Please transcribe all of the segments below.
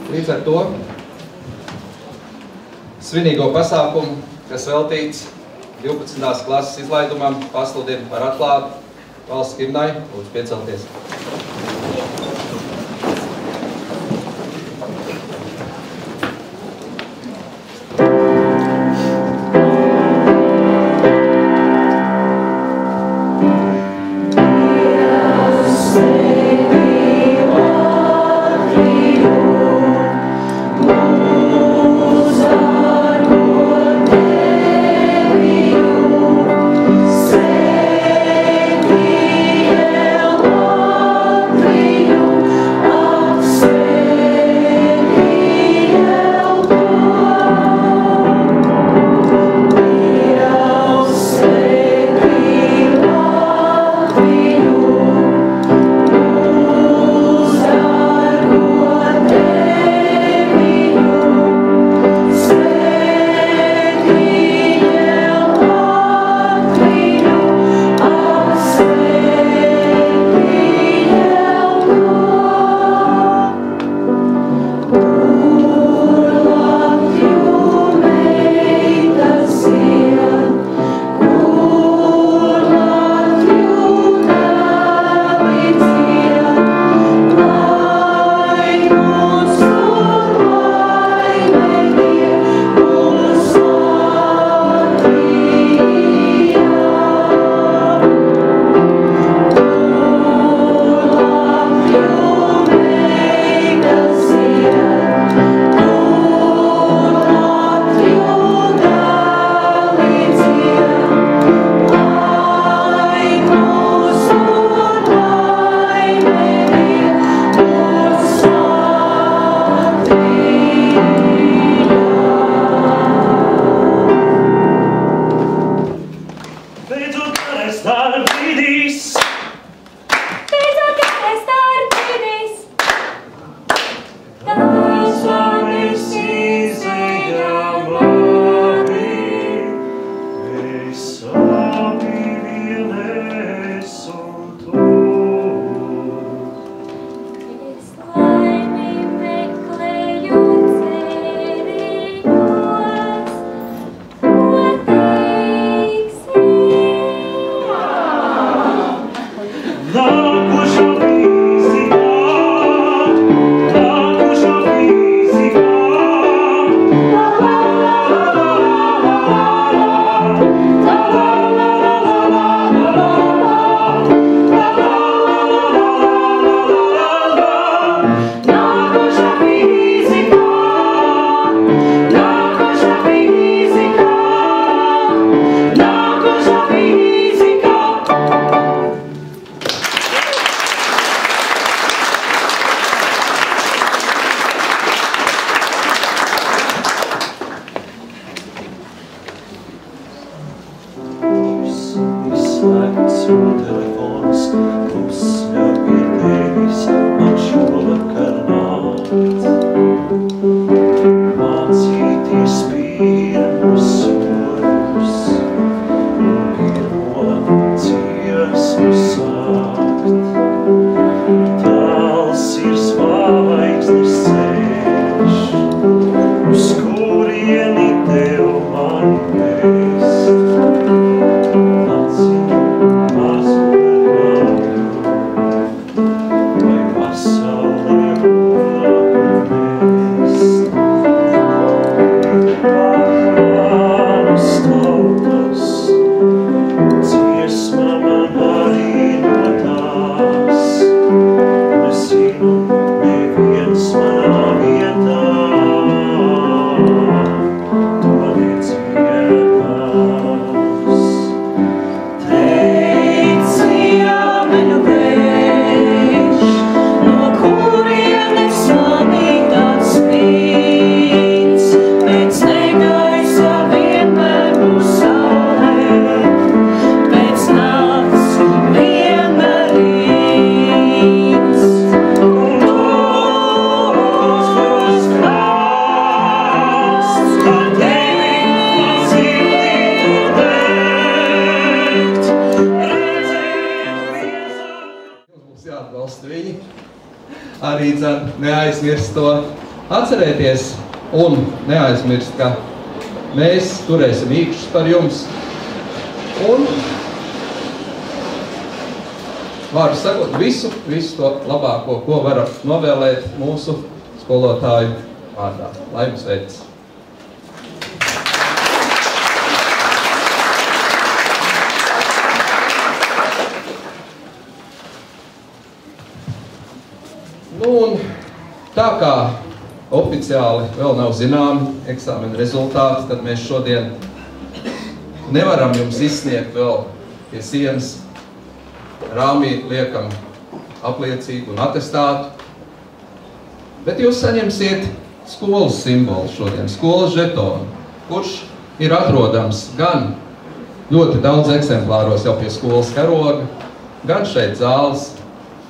Līdz ar to svinīgo pasākumu, kas veltīts 12. klases izlaidumam, pasludinu par atklātu valsts himnai. Lūdzu piecelties. Arī neaizmirst to Atcerieties un neaizmirst, ka mēs turēsim īkšķus par jums. Un varu sakot visu to labāko, ko varam novēlēt mūsu skolotāju vārdā. Lai jums veicas! Nu, un tā kā oficiāli vēl nav zināmi eksāmena rezultāti, tad mēs šodien nevaram jums izsniegt vēl pie sienas rāmī liekam apliecību un atestātu, bet jūs saņemsiet skolas simbolu šodien, skolas žetonu, kurš ir atrodams gan ļoti daudz eksemplāros jau pie skolas karoga, gan šeit zāles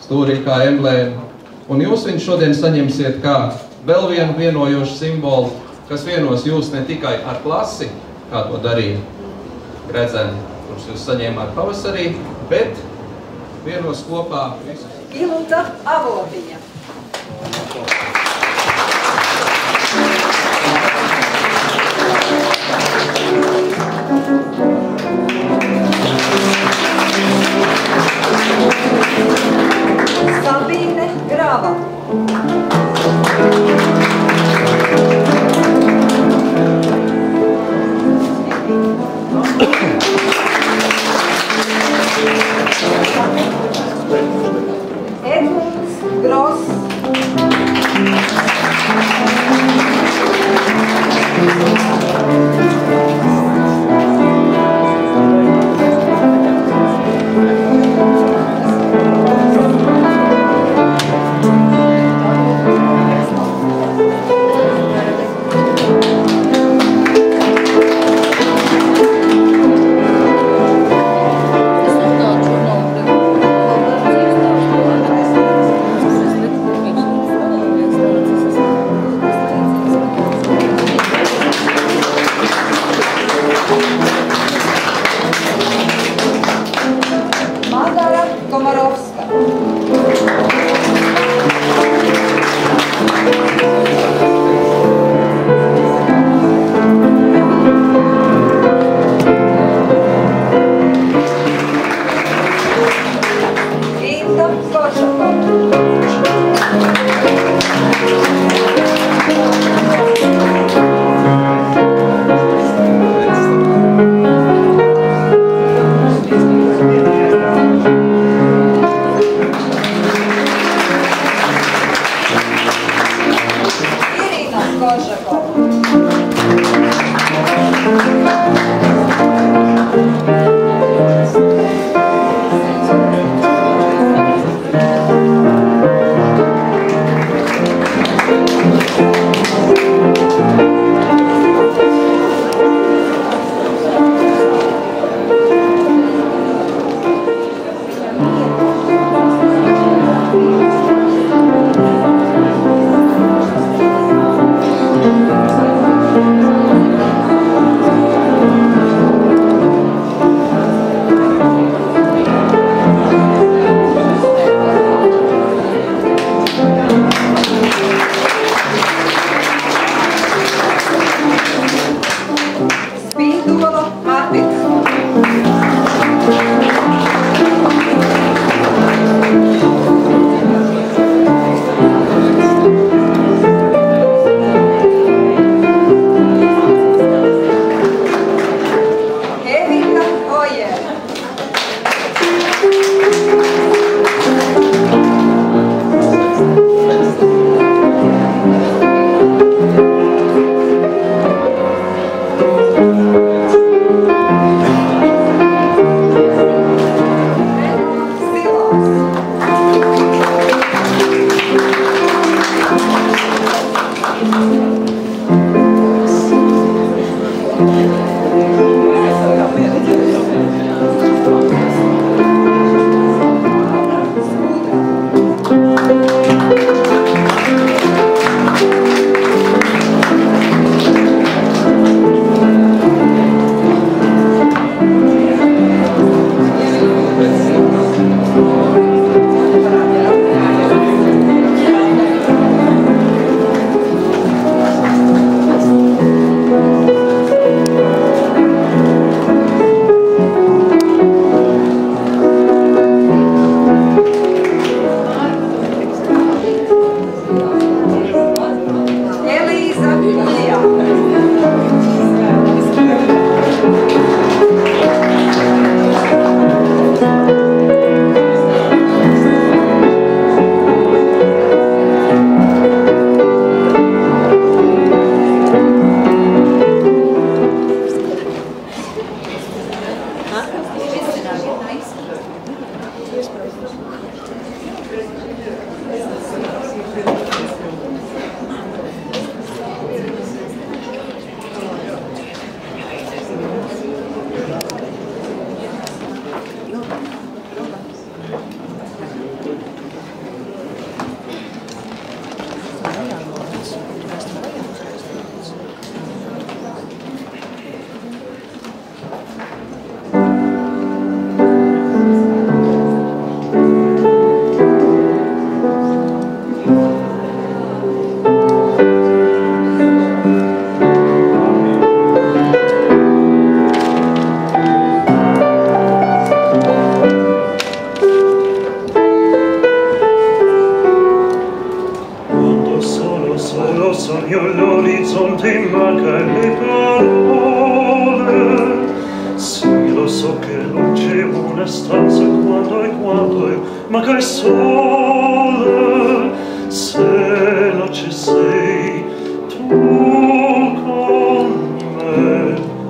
stūrī kā emblēma. Un jūs viņu šodien saņemsiet kā vēl vienu vienojošu simbolu, kas vienos jūs ne tikai ar klasi, kā to darīja Gredzeni, kurus jūs saņēmāt pavasarī, bet vienos kopā visus. Ilta Avotiņa. Sabīne Grava. Edmunds Gross. cosa, quando e ma che sole, se non ci sei tu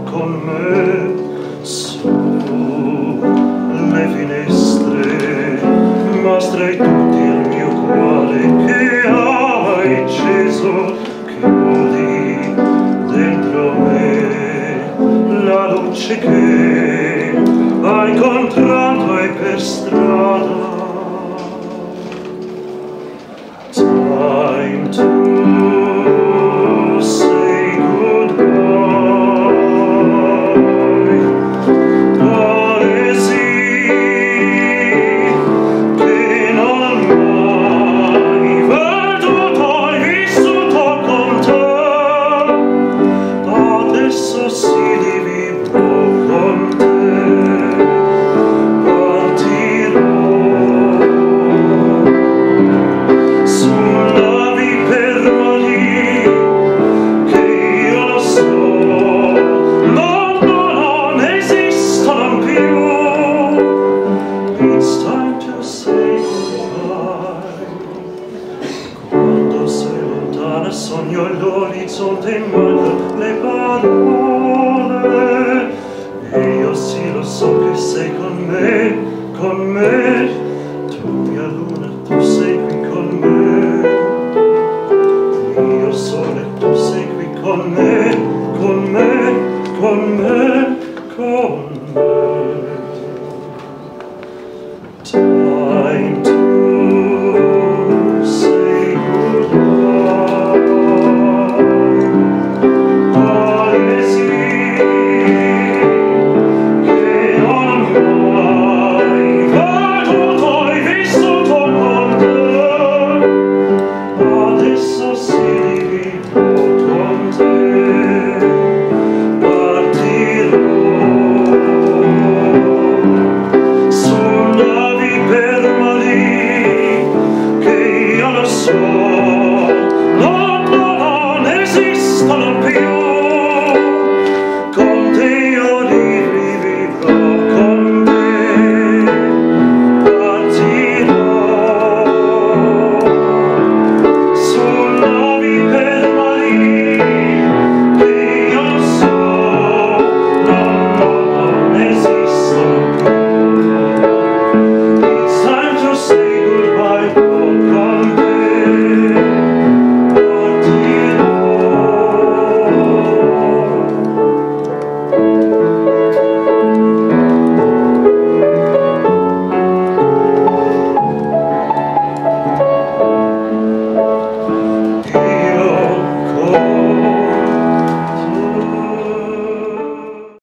con me, su le finestre, mostrai tutti il mio cuore che hai acceso, chiudi dentro me la luce che hai incontrato per strada. Time to say goodbye. Quale sì che non mai veduto e vissuto con te, adesso si divivo con te. Sogno l'orizzonte in mano le parole e io sì lo so che sei con me.